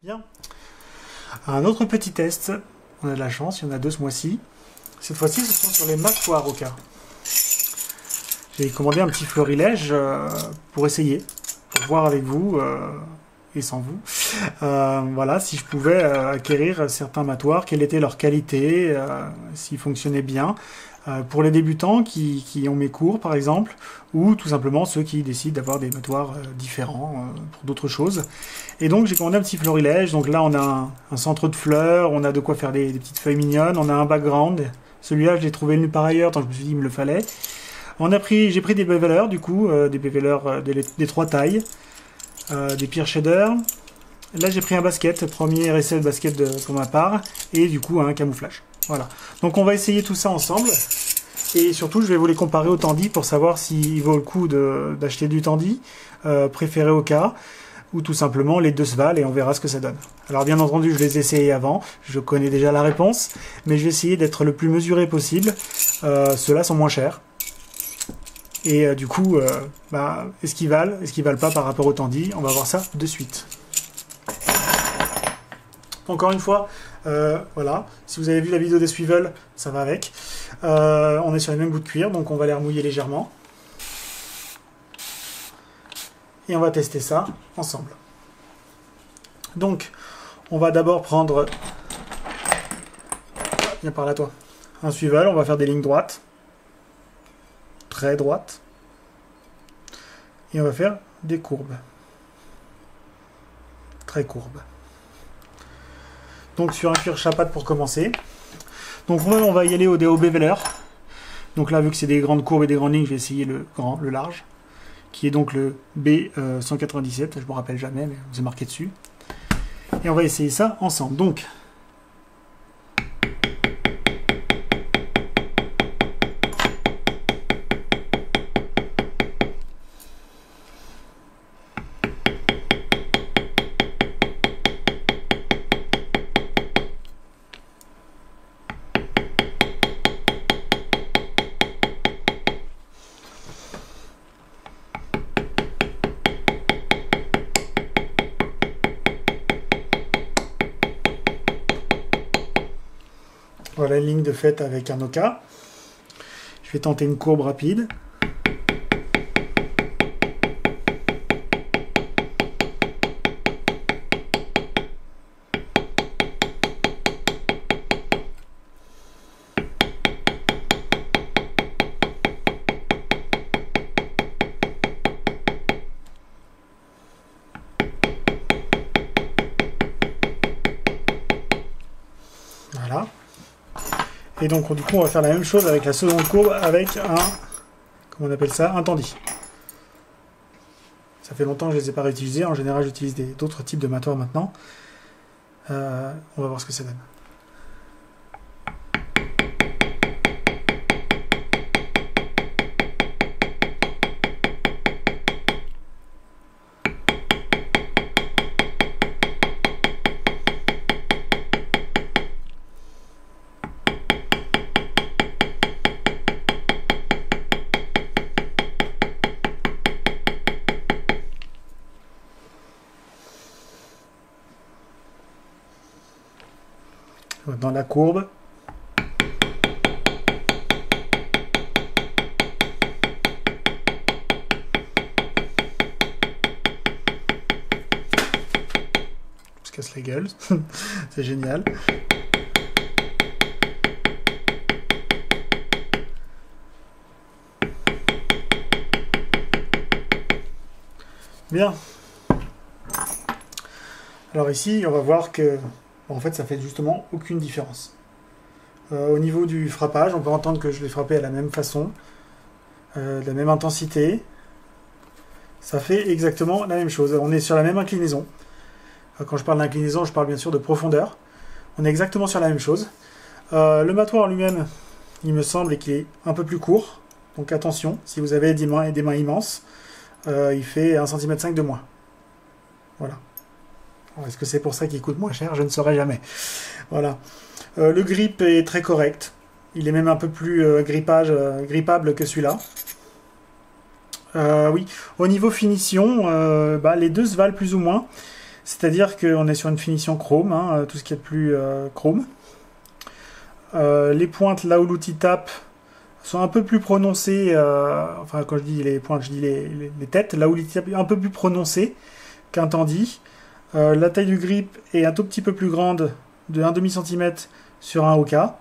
Bien. Un autre petit test. On a de la chance, il y en a deux ce mois-ci. Cette fois-ci, ce sont sur les matoirs Oka. J'ai commandé un petit florilège pour essayer, pour voir avec vous et sans vous. Voilà, si je pouvais acquérir certains matoirs, quelle était leur qualité, s'ils fonctionnaient bien. Pour les débutants qui ont mes cours par exemple, ou tout simplement ceux qui décident d'avoir des matoirs différents pour d'autres choses. Et donc j'ai commandé un petit florilège, donc là on a un centre de fleurs, on a de quoi faire des petites feuilles mignonnes, on a un background, celui-là je l'ai trouvé nulle part ailleurs, tant je me suis dit il me le fallait. J'ai pris des bevelers du coup, des bevelers des trois tailles, des peer shaders. Là j'ai pris un basket, premier essai de basket pour ma part, et du coup un camouflage. Voilà, donc on va essayer tout ça ensemble, et surtout je vais vous les comparer au Tandy pour savoir s'il vaut le coup d'acheter du Tandy, préféré Oka, ou tout simplement les deux se valent et on verra ce que ça donne. Alors bien entendu je les ai essayés avant, je connais déjà la réponse, mais je vais essayer d'être le plus mesuré possible. Ceux-là sont moins chers, et du coup, est-ce qu'ils valent pas par rapport au Tandy? On va voir ça de suite. Encore une fois, voilà, si vous avez vu la vidéo des Swivel, ça va avec. On est sur les mêmes bouts de cuir, donc on va les remouiller légèrement. Et on va tester ça ensemble. Donc, on va d'abord prendre... Viens par là toi. Un Swivel, on va faire des lignes droites. Très droites. Et on va faire des courbes. Très courbes. Donc sur un cuir chapat pour commencer. Donc on va y aller au beveler. Donc là, vu que c'est des grandes courbes et des grandes lignes, je vais essayer le large, qui est donc le B197, je ne me rappelle jamais, mais vous est marqué dessus. Et on va essayer ça ensemble. Donc, voilà une ligne de fait avec un Oka. Je vais tenter une courbe rapide. Voilà. Et donc du coup on va faire la même chose avec la seconde courbe avec un, comment on appelle ça, un Tandy. Ça fait longtemps que je ne les ai pas réutilisés, en général j'utilise d'autres types de matoirs maintenant. On va voir ce que ça donne. Dans la courbe. On se casse la gueule. C'est génial. Bien. Alors ici, on va voir que en fait, ça fait justement aucune différence. Au niveau du frappage, on peut entendre que je l'ai frappé à la même façon, de la même intensité. Ça fait exactement la même chose. On est sur la même inclinaison. Quand je parle d'inclinaison, je parle bien sûr de profondeur. On est exactement sur la même chose. Le matoir en lui-même, il me semble qu'il est un peu plus court. Donc attention, si vous avez des mains immenses, il fait 1,5 cm de moins. Voilà. Est-ce que c'est pour ça qu'il coûte moins cher? Je ne saurais jamais. Voilà. Le grip est très correct. Il est même un peu plus grippable que celui-là. Oui. Au niveau finition, les deux se valent plus ou moins. C'est-à-dire qu'on est sur une finition chrome, hein, tout ce qui est de plus chrome. Les pointes là où l'outil tape sont un peu plus prononcées, enfin quand je dis les pointes, je dis les têtes, là où l'outil tape est un peu plus prononcé qu'un Tandy. La taille du grip est un tout petit peu plus grande, de 1,5 cm sur un Oka.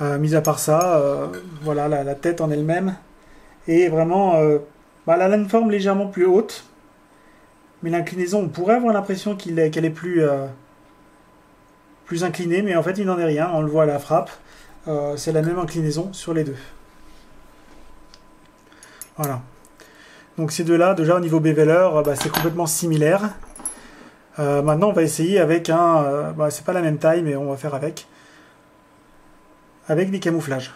Mis à part ça, voilà, la tête en elle-même est vraiment... elle a une forme légèrement plus haute, mais l'inclinaison, on pourrait avoir l'impression qu'elle est plus inclinée, mais en fait il n'en est rien, on le voit à la frappe. C'est la même inclinaison sur les deux. Voilà. Donc ces deux-là, déjà au niveau beveler, c'est complètement similaire. Maintenant on va essayer avec un... c'est pas la même taille, mais on va faire avec des camouflages.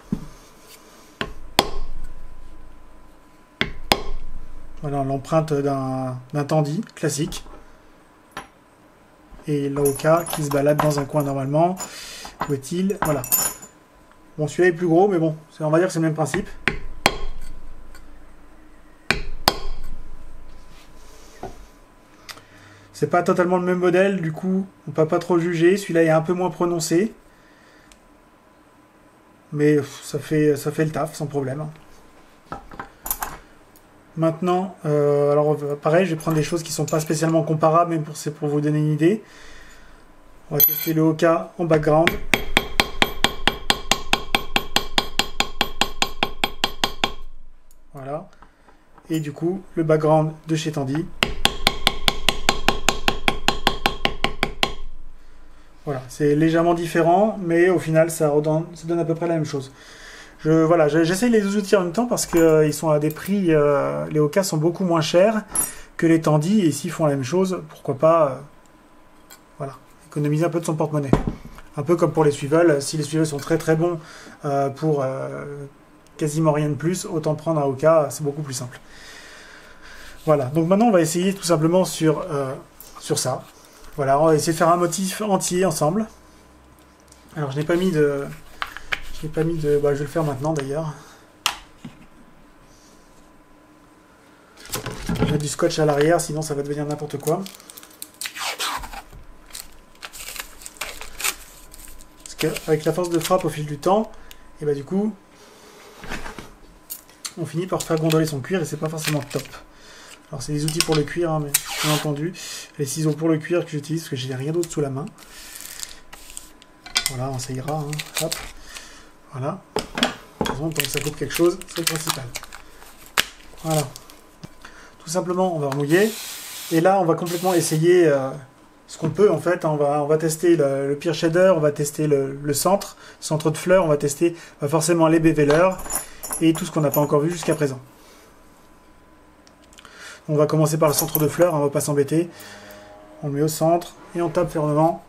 Voilà l'empreinte d'un Tandy classique. Et l'Oka qui se balade dans un coin normalement. Où est-il? Voilà. Bon, celui-là est plus gros, mais bon, on va dire que c'est le même principe. C'est pas totalement le même modèle, du coup, on peut pas trop juger. Celui-là est un peu moins prononcé. Mais ça fait le taf, sans problème. Maintenant, alors pareil, je vais prendre des choses qui sont pas spécialement comparables, mais c'est pour vous donner une idée. On va tester le Oka en background. Voilà. Et du coup, le background de chez Tandy. Voilà, c'est légèrement différent, mais au final, ça donne à peu près la même chose. Voilà, j'essaye les deux outils en même temps parce qu'ils sont à des prix, les Oka sont beaucoup moins chers que les Tandy, et s'ils font la même chose, pourquoi pas, voilà, économiser un peu de son porte-monnaie. Un peu comme pour les Swivel, si les Swivel sont très très bons pour quasiment rien de plus, autant prendre un Oka, c'est beaucoup plus simple. Voilà, donc maintenant on va essayer tout simplement sur ça. Voilà, on va essayer de faire un motif entier ensemble. Alors je n'ai pas mis de... je vais le faire maintenant d'ailleurs. Je vais mettre du scotch à l'arrière, sinon ça va devenir n'importe quoi. Parce qu'avec la force de frappe au fil du temps, et du coup, on finit par faire gondoler son cuir et c'est pas forcément top. Alors c'est des outils pour le cuir, hein, mais bien entendu, les ciseaux pour le cuir que j'utilise parce que j'ai rien d'autre sous la main. Voilà, ça ira. Hein. Hop. Voilà. De toute façon, tant que ça coupe quelque chose, c'est le principal. Voilà. Tout simplement, on va remouiller. Et là, on va complètement essayer ce qu'on peut en fait. On va tester le pire shader, on va tester le centre de fleurs, on va tester forcément les bevelers et tout ce qu'on n'a pas encore vu jusqu'à présent. On va commencer par le centre de fleurs, on va pas s'embêter. On le met au centre et on tape fermement.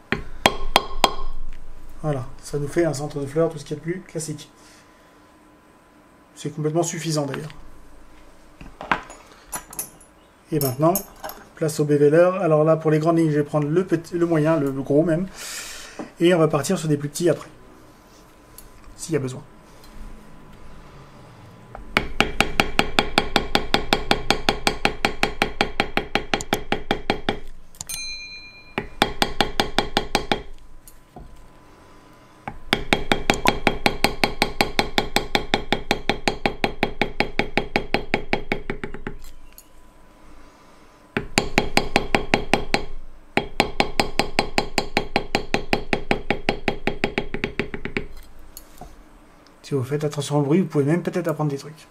Voilà, ça nous fait un centre de fleurs, tout ce qui est de plus classique. C'est complètement suffisant d'ailleurs. Et maintenant, place au beveler. Alors là, pour les grandes lignes, je vais prendre le moyen, le gros même. Et on va partir sur des plus petits après. S'il y a besoin. Si vous faites attention au bruit, vous pouvez même peut-être apprendre des trucs.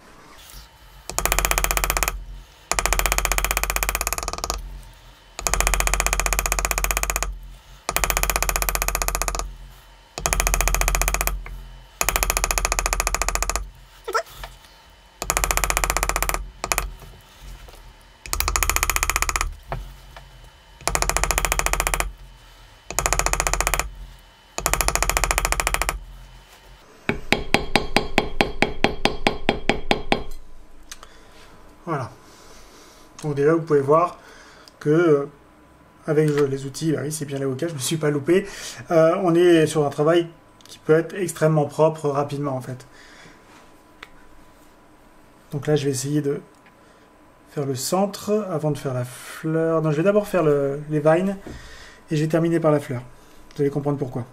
Voilà. Donc déjà, vous pouvez voir que avec les outils, oui, c'est bien les Oka, je ne me suis pas loupé, on est sur un travail qui peut être extrêmement propre rapidement en fait. Donc là, je vais essayer de faire le centre avant de faire la fleur. Non, je vais d'abord faire les vines et je vais terminer par la fleur. Vous allez comprendre pourquoi.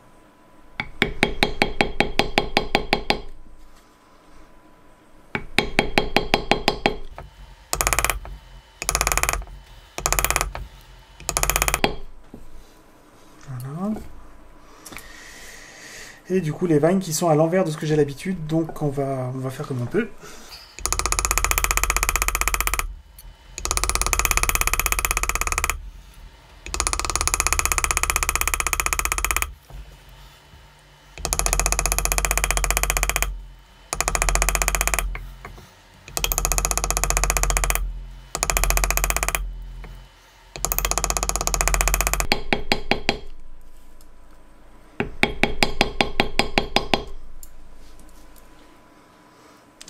Voilà. Et du coup, les vines qui sont à l'envers de ce que j'ai l'habitude, donc on va faire comme on peut.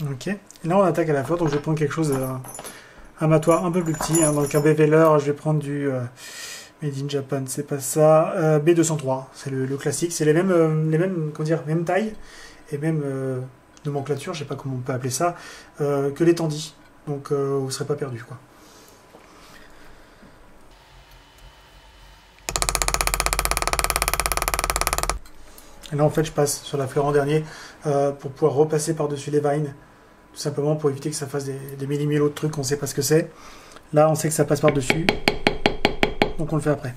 Ok, et là on attaque à la fleur, donc je vais prendre quelque chose, un matoir un peu plus petit, hein. Donc un Beveler, je vais prendre du Made in Japan, c'est pas ça, B203, c'est le classique, c'est les mêmes, comment dire, même taille, et même nomenclature, je sais pas comment on peut appeler ça, que les Tandy, donc vous serez pas perdu quoi. Et là en fait je passe sur la fleur en dernier pour pouvoir repasser par-dessus les vines. Tout simplement pour éviter que ça fasse des millimètres de trucs qu'on ne sait pas ce que c'est. Là, on sait que ça passe par-dessus. Donc on le fait après.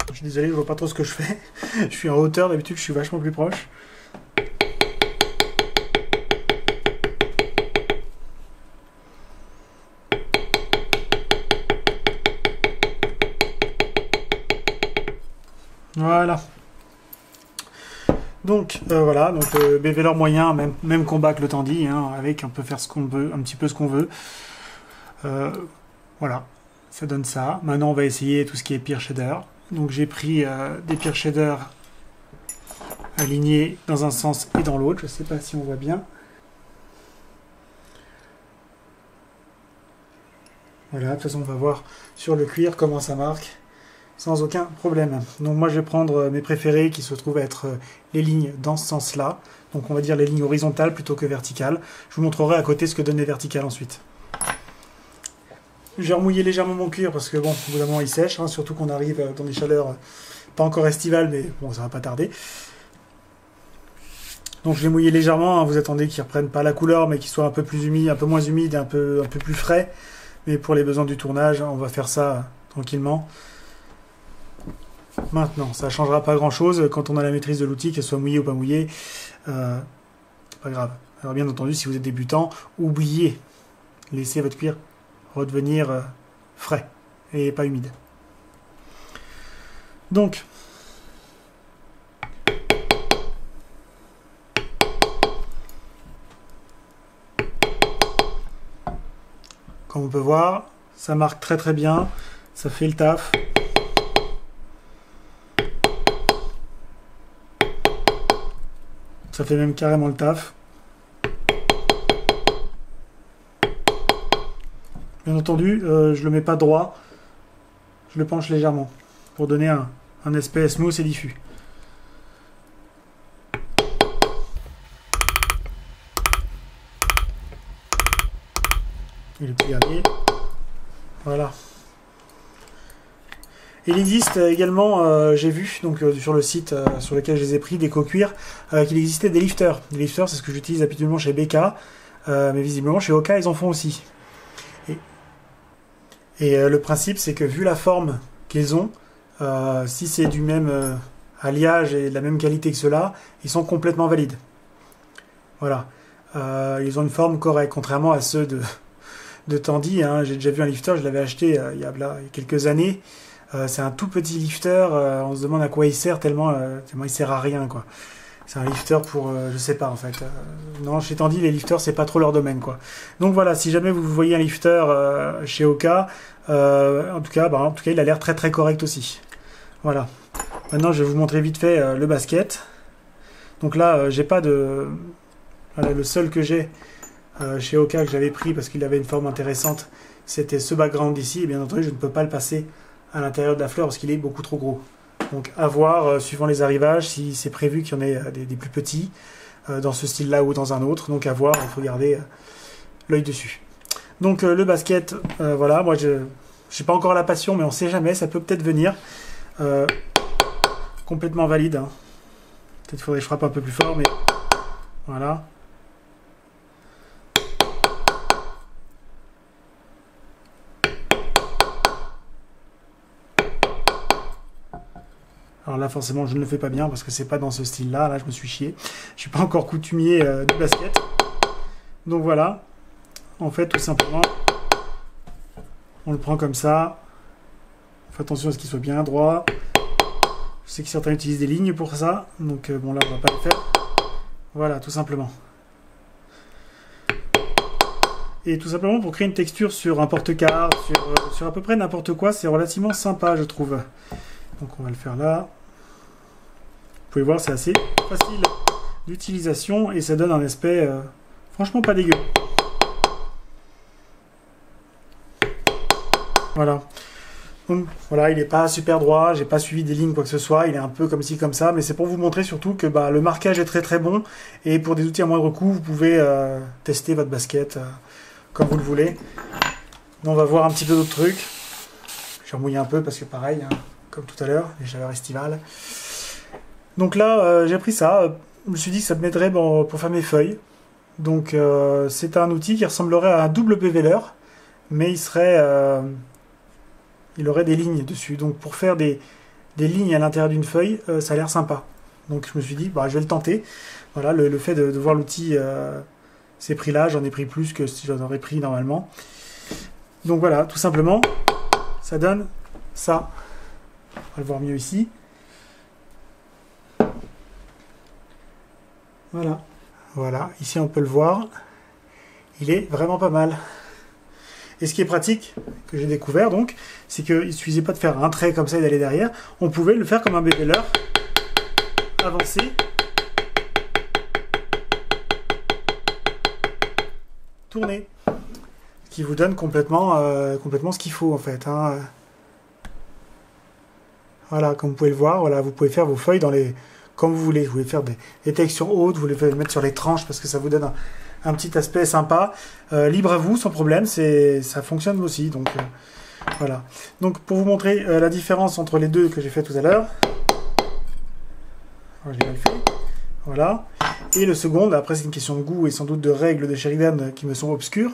Je suis désolé, je vois pas trop ce que je fais. Je suis en hauteur, d'habitude je suis vachement plus proche. Voilà. Donc voilà, donc Beveler moyen, même combat que le Tandy, hein, avec on peut faire ce qu'on veut, un petit peu ce qu'on veut. Voilà, ça donne ça. Maintenant on va essayer tout ce qui est Pear Shader. Donc j'ai pris des Pear Shader alignés dans un sens et dans l'autre. Je ne sais pas si on voit bien. Voilà, de toute façon on va voir sur le cuir comment ça marque sans aucun problème. Donc moi je vais prendre mes préférés qui se trouvent à être les lignes dans ce sens-là. Donc on va dire les lignes horizontales plutôt que verticales. Je vous montrerai à côté ce que donnent les verticales ensuite. J'ai remouillé légèrement mon cuir parce que bon, au bout d'un moment il sèche, hein, surtout qu'on arrive dans des chaleurs pas encore estivales, mais bon, ça va pas tarder. Donc je l'ai mouillé légèrement, hein, vous attendez qu'il reprenne pas la couleur, mais qu'il soit un peu plus humide, un peu moins humide, un peu plus frais. Mais pour les besoins du tournage, on va faire ça tranquillement. Maintenant, ça ne changera pas grand chose quand on a la maîtrise de l'outil, qu'elle soit mouillée ou pas mouillée. C'est pas grave. Alors bien entendu, si vous êtes débutant, oubliez, laissez votre cuir redevenir frais et pas humide. Donc, comme on peut voir, ça marque très très bien, ça fait le taf. Ça fait même carrément le taf. Bien entendu, je le mets pas droit, je le penche légèrement pour donner un aspect smooth et diffus. Et le petit dernier, voilà. Il existe également, j'ai vu donc sur le site sur lequel je les ai pris, des co-cuirs, qu'il existait des lifters. Des lifters, c'est ce que j'utilise habituellement chez BK, mais visiblement chez Oka, ils en font aussi. Et le principe, c'est que vu la forme qu'ils ont, si c'est du même alliage et de la même qualité que ceux-là, ils sont complètement valides. Voilà. Ils ont une forme correcte, contrairement à ceux de Tandy. Hein. J'ai déjà vu un lifter, je l'avais acheté il y a quelques années. C'est un tout petit lifter, on se demande à quoi il sert tellement il sert à rien, quoi. C'est un lifter pour, je sais pas en fait. Non, chez Tandy, les lifters, c'est pas trop leur domaine, quoi. Donc voilà, si jamais vous voyez un lifter chez Oka, en tout cas, il a l'air très très correct aussi. Voilà. Maintenant, je vais vous montrer vite fait le basket. Donc là, j'ai pas de... Voilà, le seul que j'ai chez Oka que j'avais pris parce qu'il avait une forme intéressante, c'était ce background ici. Et bien entendu, je ne peux pas le passer à l'intérieur de la fleur parce qu'il est beaucoup trop gros. Donc à voir, suivant les arrivages, si c'est prévu qu'il y en ait des plus petits, dans ce style-là ou dans un autre. Donc à voir, il faut garder l'œil dessus. Donc le basket, voilà, moi je n'ai pas encore la passion, mais on ne sait jamais, ça peut peut-être venir. Complètement valide. Hein. Peut-être faudrait que je frappe un peu plus fort, mais voilà. Alors là, forcément, je ne le fais pas bien parce que c'est pas dans ce style-là. Là, je me suis chié. Je suis pas encore coutumier du basket. Donc voilà. En fait, tout simplement, on le prend comme ça. Faites attention à ce qu'il soit bien droit. Je sais que certains utilisent des lignes pour ça. Donc bon, là, on va pas le faire. Voilà, tout simplement. Et tout simplement pour créer une texture sur un porte-carte, sur à peu près n'importe quoi, c'est relativement sympa, je trouve. Donc on va le faire là. Vous pouvez voir, c'est assez facile d'utilisation et ça donne un aspect franchement pas dégueu. Voilà. Donc voilà, il n'est pas super droit, j'ai pas suivi des lignes quoi que ce soit, il est un peu comme ci comme ça, mais c'est pour vous montrer surtout que le marquage est très très bon et pour des outils à moindre coût, vous pouvez tester votre basket comme vous le voulez. On va voir un petit peu d'autres trucs. Je vais remouiller un peu parce que pareil, hein, comme tout à l'heure, les chaleurs estivales. Donc là, j'ai pris ça. Je me suis dit que ça m'aiderait pour faire mes feuilles. Donc c'est un outil qui ressemblerait à un double beveler, mais il aurait des lignes dessus. Donc pour faire des lignes à l'intérieur d'une feuille, ça a l'air sympa. Donc je me suis dit, je vais le tenter. Voilà, le fait de voir l'outil, ces prix-là, j'en ai pris plus que si j'en aurais pris normalement. Donc voilà, tout simplement, ça donne ça. On va le voir mieux ici. Voilà. Voilà, ici on peut le voir. Il est vraiment pas mal. Et ce qui est pratique, que j'ai découvert donc, c'est qu'il ne suffisait pas de faire un trait comme ça et d'aller derrière. On pouvait le faire comme un beveler, avancer, tourner. Ce qui vous donne complètement ce qu'il faut en fait. Hein. Voilà, comme vous pouvez le voir, voilà, vous pouvez faire vos feuilles comme vous voulez. Vous voulez faire des textures hautes, vous voulez les mettre sur les tranches parce que ça vous donne un petit aspect sympa. Libre à vous, sans problème, ça fonctionne aussi. Donc voilà. Donc pour vous montrer la différence entre les deux que j'ai fait tout à l'heure. J'ai mal fait. Voilà. Et le second, après c'est une question de goût et sans doute de règles de Sheridan qui me sont obscures.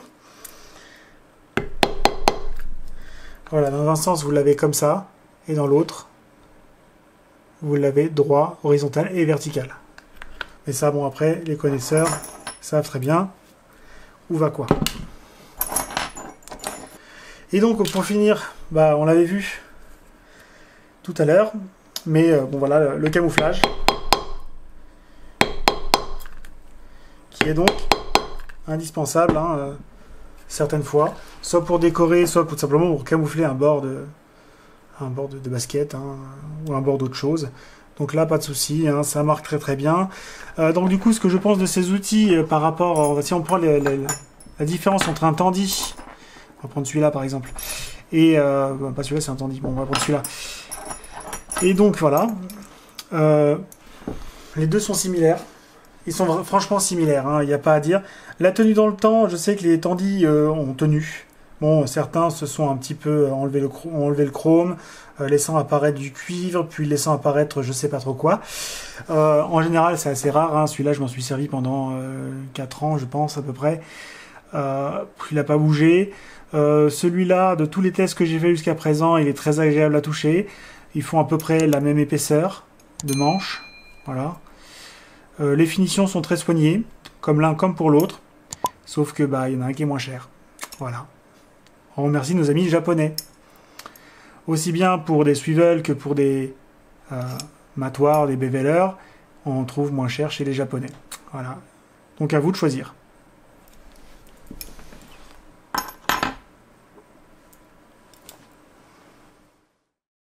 Voilà, dans un sens vous l'avez comme ça, et dans l'autre, vous l'avez droit, horizontal et vertical. Mais ça, bon, après, les connaisseurs savent très bien où va quoi. Et donc, pour finir, on l'avait vu tout à l'heure, mais bon, voilà, le camouflage, qui est donc indispensable, hein, certaines fois, soit pour décorer, soit tout simplement pour camoufler un bord de basket, hein, ou un bord d'autre chose. Donc là, pas de souci, hein, ça marque très très bien. Donc du coup, ce que je pense de ces outils par rapport, si on prend la différence entre un Tandy, on va prendre celui-là par exemple, et pas celui-là, c'est un Tandy, bon, on va prendre celui-là. Et donc voilà, les deux sont similaires. Ils sont franchement similaires, il n'y a pas à dire. La tenue dans le temps, je sais que les Tandy ont tenu. Bon, certains se sont un petit peu enlevé le chrome, laissant apparaître du cuivre, puis laissant apparaître je sais pas trop quoi. En général, c'est assez rare. Hein. Celui-là, je m'en suis servi pendant 4 ans, je pense, à peu près. Il n'a pas bougé. Celui-là, de tous les tests que j'ai fait jusqu'à présent, il est très agréable à toucher. Ils font à peu près la même épaisseur de manche. Voilà. Les finitions sont très soignées, comme l'un comme pour l'autre. Sauf que il y en a un qui est moins cher. Voilà. On remercie nos amis japonais. Aussi bien pour des swivels que pour des matoirs, des bevelers. on trouve moins cher chez les Japonais. Voilà. Donc à vous de choisir.